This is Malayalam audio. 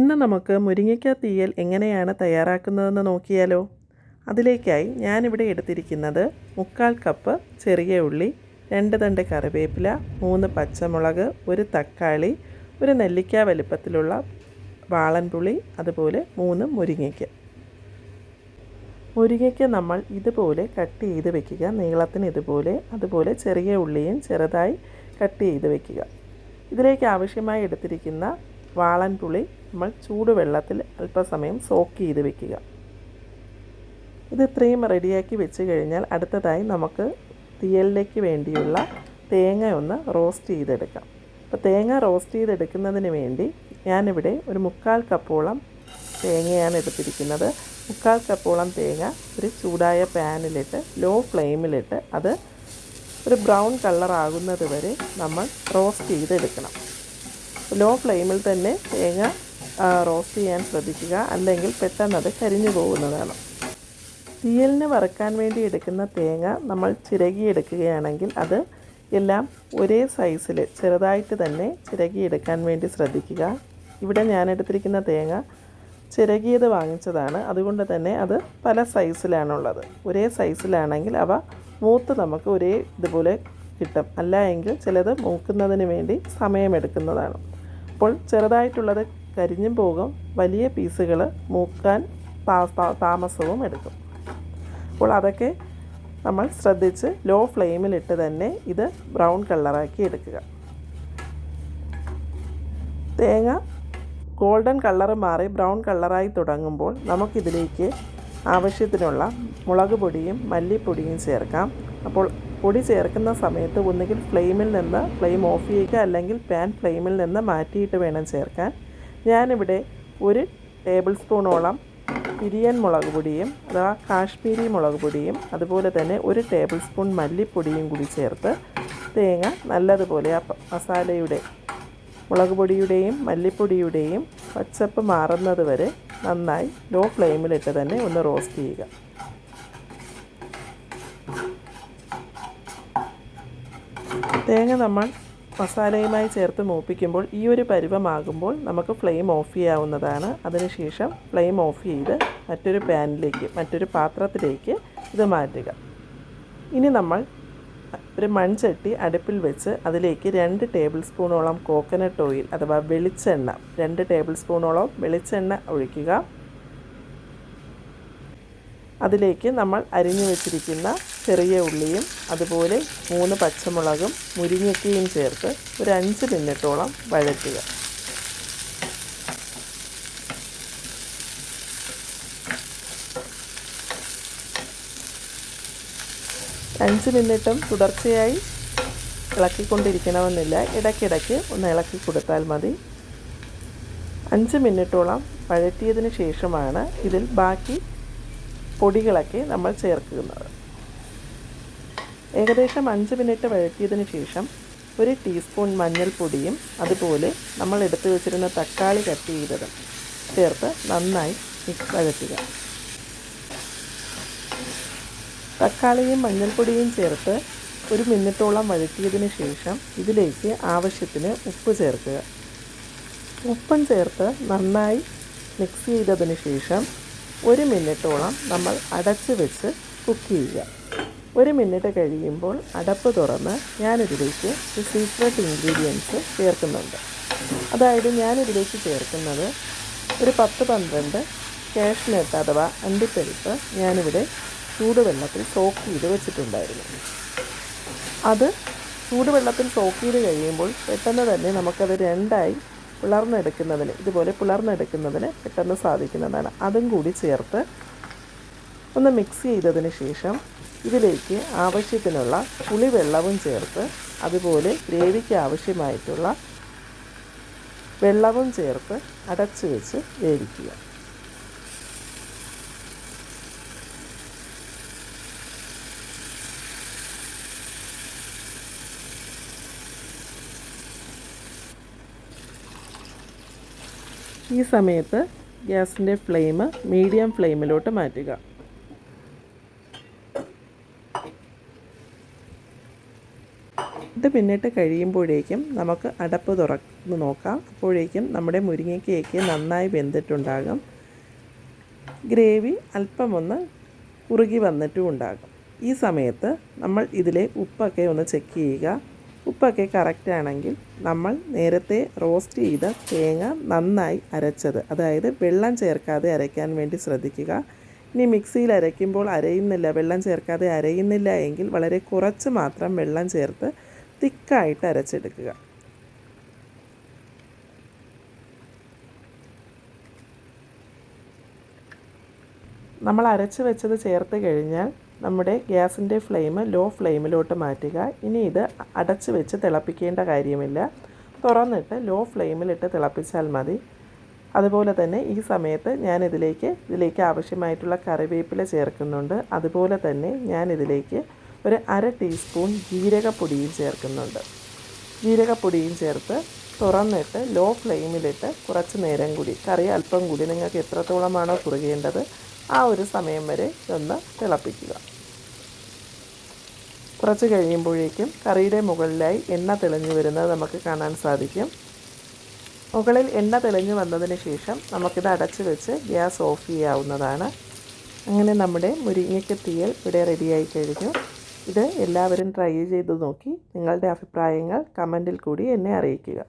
ഇന്ന് നമുക്ക് മുരിങ്ങയ്ക്ക തീയൽ എങ്ങനെയാണ് തയ്യാറാക്കുന്നതെന്ന് നോക്കിയാലോ. അതിലേക്കായി ഞാനിവിടെ എടുത്തിരിക്കുന്നത് 1/4 കപ്പ് ചെറിയ ഉള്ളി, 2 തണ്ട് കറിവേപ്പില, 3 പച്ചമുളക്, 1 തക്കാളി, 1 നെല്ലിക്ക വലുപ്പത്തിലുള്ള വാളൻപുളി, അതുപോലെ 3 മുരിങ്ങയ്ക്ക. മുരിങ്ങയ്ക്ക നമ്മൾ ഇതുപോലെ കട്ട് ചെയ്ത് വെക്കുക, നീളത്തിന് ഇതുപോലെ. അതുപോലെ ചെറിയ ഉള്ളിയും ചെറുതായി കട്ട് ചെയ്ത് വെക്കുക. ഇതിലേക്ക് ആവശ്യമായി എടുത്തിരിക്കുന്ന വാളൻപുളി നമ്മൾ ചൂടുവെള്ളത്തിൽ അല്പസമയം സോക്ക് ചെയ്ത് വെക്കുക. ഇത് ഇത്രയും റെഡിയാക്കി വെച്ച് കഴിഞ്ഞാൽ അടുത്തതായി നമുക്ക് തീയലിലേക്ക് വേണ്ടിയുള്ള തേങ്ങ ഒന്ന് റോസ്റ്റ് ചെയ്തെടുക്കാം. അപ്പോൾ തേങ്ങ റോസ്റ്റ് ചെയ്തെടുക്കുന്നതിന് വേണ്ടി ഞാനിവിടെ ഒരു 1/4 കപ്പോളം തേങ്ങയാണ് എടുത്തിരിക്കുന്നത്. 1/4 കപ്പോളം തേങ്ങ ഒരു ചൂടായ പാനിലിട്ട് ലോ ഫ്ലെയിമിലിട്ട് അത് ഒരു ബ്രൗൺ കളർ ആകുന്നത് വരെ നമ്മൾ റോസ്റ്റ് ചെയ്തെടുക്കണം. ലോ ഫ്ലെയിമിൽ തന്നെ തേങ്ങ റോസ്റ്റ് ചെയ്യാൻ ശ്രദ്ധിക്കുക, അല്ലെങ്കിൽ പെട്ടെന്ന് അത് കരിഞ്ഞു പോകുന്നതാണ്. തീയലിന് വറുക്കാൻ വേണ്ടി എടുക്കുന്ന തേങ്ങ നമ്മൾ ചിരകിയെടുക്കുകയാണെങ്കിൽ അത് എല്ലാം ഒരേ സൈസിൽ ചെറുതായിട്ട് തന്നെ ചിരകിയെടുക്കാൻ വേണ്ടി ശ്രദ്ധിക്കുക. ഇവിടെ ഞാൻ എടുത്തിരിക്കുന്ന തേങ്ങ ചിരകിയത് വാങ്ങിച്ചതാണ്, അതുകൊണ്ട് തന്നെ അത് പല സൈസിലാണുള്ളത്. ഒരേ സൈസിലാണെങ്കിൽ അവ മൂത്ത് നമുക്ക് ഒരേ ഇതുപോലെ കിട്ടും. അല്ല എങ്കിൽ ചിലത് മൂക്കുന്നതിന് വേണ്ടി സമയമെടുക്കുന്നതാണ്. അപ്പോൾ ചെറുതായിട്ടുള്ളത് കരിഞ്ഞും പോകും, വലിയ പീസുകൾ മൂക്കാൻ താമസവും എടുക്കും. അപ്പോൾ അതൊക്കെ നമ്മൾ ശ്രദ്ധിച്ച് ലോ ഫ്ലെയിമിലിട്ട് തന്നെ ഇത് ബ്രൗൺ കളറാക്കി എടുക്കുക. തേങ്ങ ഗോൾഡൻ കളർ മാറി ബ്രൗൺ കളറായി തുടങ്ങുമ്പോൾ നമുക്കിതിലേക്ക് ആവശ്യത്തിനുള്ള മുളക് പൊടിയും മല്ലിപ്പൊടിയും ചേർക്കാം. അപ്പോൾ പൊടി ചേർക്കുന്ന സമയത്ത് ഒന്നുകിൽ ഫ്ലെയിം ഓഫ് ചെയ്യുക, അല്ലെങ്കിൽ പാൻ ഫ്ലെയിമിൽ നിന്ന് മാറ്റിയിട്ട് വേണം ചേർക്കാൻ. ഞാനിവിടെ 1 ടേബിൾ സ്പൂണോളം പിരിയൻ മുളക് പൊടിയും അഥവാ കാശ്മീരി മുളക് പൊടിയും അതുപോലെ തന്നെ 1 ടേബിൾ സ്പൂൺ മല്ലിപ്പൊടിയും കൂടി ചേർത്ത് തേങ്ങ നല്ലതുപോലെ ആ മസാലയുടെ മുളക് പൊടിയുടെയും മല്ലിപ്പൊടിയുടെയും പച്ചപ്പ് മാറുന്നത് വരെ നന്നായി ലോ ഫ്ലെയിമിലിട്ട് തന്നെ ഒന്ന് റോസ്റ്റ് ചെയ്യുക. തേങ്ങ നമ്മൾ മസാലയുമായി ചേർത്ത് മൂപ്പിക്കുമ്പോൾ ഈ ഒരു പരുവമാകുമ്പോൾ നമുക്ക് ഫ്ലെയിം ഓഫ് ചെയ്യാവുന്നതാണ്. അതിനുശേഷം ഫ്ലെയിം ഓഫ് ചെയ്ത് മറ്റൊരു പാത്രത്തിലേക്ക് ഇത് മാറ്റുക. ഇനി നമ്മൾ ഒരു മൺചട്ടി അടുപ്പിൽ വെച്ച് അതിലേക്ക് 2 ടേബിൾ സ്പൂണോളം കോക്കനട്ട് ഓയിൽ അഥവാ വെളിച്ചെണ്ണ 2 ടേബിൾ സ്പൂണോളം വെളിച്ചെണ്ണ ഒഴിക്കുക. അതിലേക്ക് നമ്മൾ അരിഞ്ഞു വെച്ചിരിക്കുന്ന ചെറിയ ഉള്ളിയും അതുപോലെ 3 പച്ചമുളകും മുരിങ്ങയ്ക്കയും ചേർത്ത് ഒരു 5 മിനിറ്റോളം വഴറ്റുക. അഞ്ച് മിനിറ്റും തുടർച്ചയായി ഇളക്കിക്കൊണ്ടിരിക്കണമെന്നില്ല, ഇടയ്ക്കിടയ്ക്ക് ഒന്ന് ഇളക്കി കൊടുത്താൽ മതി. 5 മിനിറ്റോളം വഴറ്റിയതിന് ശേഷമാണ് ഇതിൽ ബാക്കി പൊടികളൊക്കെ നമ്മൾ ചേർക്കുന്നത്. ഏകദേശം 5 മിനിറ്റ് വഴറ്റിയതിന് ശേഷം 1 ടീസ്പൂൺ മഞ്ഞൾപ്പൊടിയും അതുപോലെ നമ്മൾ എടുത്തു വെച്ചിരുന്ന തക്കാളി കട്ട് ചെയ്തതും ചേർത്ത് നന്നായി വഴറ്റുക. തക്കാളിയും മഞ്ഞൾപ്പൊടിയും ചേർത്ത് 1 മിനിറ്റോളം വഴറ്റിയതിന് ശേഷം ഇതിലേക്ക് ആവശ്യത്തിന് ഉപ്പ് ചേർക്കുക. ഉപ്പും ചേർത്ത് നന്നായി മിക്സ് ചെയ്തതിന് ശേഷം 1 മിനിറ്റോളം നമ്മൾ അടച്ച് വെച്ച് കുക്ക് ചെയ്യുക. 1 മിനിറ്റ് കഴിയുമ്പോൾ അടപ്പ് തുറന്ന് ഞാനിതിലേക്ക് ഒരു സീക്രട്ട് ഇൻഗ്രീഡിയൻസ് ചേർക്കുന്നുണ്ട്. അതായത് ഞാനിതിലേക്ക് ചേർക്കുന്നത് ഒരു 10-12 കാഷ്നട്ട് അഥവാ അണ്ടിപ്പരിപ്പ് ഞാനിവിടെ ചൂടുവെള്ളത്തിൽ സോക്ക് ചെയ്ത് വെച്ചിട്ടുണ്ടായിരുന്നു. അത് ചൂടുവെള്ളത്തിൽ സോക്ക് ചെയ്ത് കഴിയുമ്പോൾ പെട്ടെന്ന് തന്നെ നമുക്കത് രണ്ടായി ഇതുപോലെ പിളർന്നെടുക്കുന്നതിന് പെട്ടെന്ന് സാധിക്കുന്നതാണ്. അതും കൂടി ചേർത്ത് ഒന്ന് മിക്സ് ചെയ്തതിന് ശേഷം ഇതിലേക്ക് ആവശ്യത്തിനുള്ള പുളിവെള്ളവും ചേർത്ത് അതുപോലെ ഗ്രേവിക്ക് ആവശ്യമായിട്ടുള്ള വെള്ളവും ചേർത്ത് അടച്ച് വെച്ച് വേവിക്കുക. ഈ സമയത്ത് ഗ്യാസിൻ്റെ ഫ്ലെയിം മീഡിയം ഫ്ലെയിമിലോട്ട് മാറ്റുക. ഇത് പിന്നിട്ട് കഴിയുമ്പോഴേക്കും നമുക്ക് അടപ്പ് തുറന്ന് നോക്കാം. അപ്പോഴേക്കും നമ്മുടെ മുരിങ്ങയ്ക്കയൊക്കെ നന്നായി വെന്തിട്ടുണ്ടാകും. ഗ്രേവി അല്പമൊന്ന് കുറുകി വന്നിട്ടും ഉണ്ടാകും. ഈ സമയത്ത് നമ്മൾ ഇതിലെ ഉപ്പൊക്കെ ഒന്ന് ചെക്ക് ചെയ്യുക. ഉപ്പൊക്കെ കറക്റ്റ് ആണെങ്കിൽ നമ്മൾ നേരത്തെ റോസ്റ്റ് ചെയ്ത തേങ്ങ നന്നായി അരച്ചത്, അതായത് വെള്ളം ചേർക്കാതെ അരയ്ക്കാൻ വേണ്ടി ശ്രദ്ധിക്കുക. ഇനി മിക്സിയിൽ അരയ്ക്കുമ്പോൾ അരയുന്നില്ല, വെള്ളം ചേർക്കാതെ അരയുന്നില്ല എങ്കിൽ വളരെ കുറച്ച് മാത്രം വെള്ളം ചേർത്ത് തിക്കായിട്ട് അരച്ചെടുക്കുക. നമ്മൾ അരച്ച് വെച്ചത് ചേർത്ത് കഴിഞ്ഞാൽ നമ്മുടെ ഗ്യാസിൻ്റെ ഫ്ലെയിം ലോ ഫ്ലെയിമിലോട്ട് മാറ്റുക. ഇനി ഇത് അടച്ച് വെച്ച് തിളപ്പിക്കേണ്ട കാര്യമില്ല. തുറന്നിട്ട് ലോ ഫ്ലെയിമിലിട്ട് തിളപ്പിച്ചാൽ മതി. അതുപോലെ തന്നെ ഈ സമയത്ത് ഞാൻ ഇതിലേക്ക് ആവശ്യമായിട്ടുള്ള കറിവേപ്പില ചേർക്കുന്നുണ്ട്. അതുപോലെ തന്നെ ഞാൻ ഇതിലേക്ക് ഒരു 1/2 ടീസ്പൂൺ ജീരകപ്പൊടിയും ചേർക്കുന്നുണ്ട്. ജീരകപ്പൊടിയും ചേർത്ത് തുറന്നിട്ട് ലോ ഫ്ലെയിമിലിട്ട് കുറച്ച് നേരം കൂടി, കറി അല്പം കൂടി നിങ്ങൾക്ക് എത്രത്തോളമാണോ കുറുകേണ്ടത് ആ ഒരു സമയം വരെ ഒന്ന് തിളപ്പിക്കുക. കുറച്ച് കഴിയുമ്പോഴേക്കും കറിയുടെ മുകളിലായി എണ്ണ തെളിഞ്ഞു വരുന്നത് നമുക്ക് കാണാൻ സാധിക്കും. മുകളിൽ എണ്ണ തെളിഞ്ഞു വന്നതിന് ശേഷം നമുക്കിത് അടച്ച് വെച്ച് ഗ്യാസ് ഓഫ് ചെയ്യാവുന്നതാണ്. അങ്ങനെ നമ്മുടെ മുരിങ്ങയ്ക്ക തീയൽ ഇവിടെ റെഡിയായി കഴിഞ്ഞു. ഇത് എല്ലാവരും ട്രൈ ചെയ്ത് നോക്കി നിങ്ങളുടെ അഭിപ്രായങ്ങൾ കമൻറ്റിൽ കൂടി എന്നെ അറിയിക്കുക.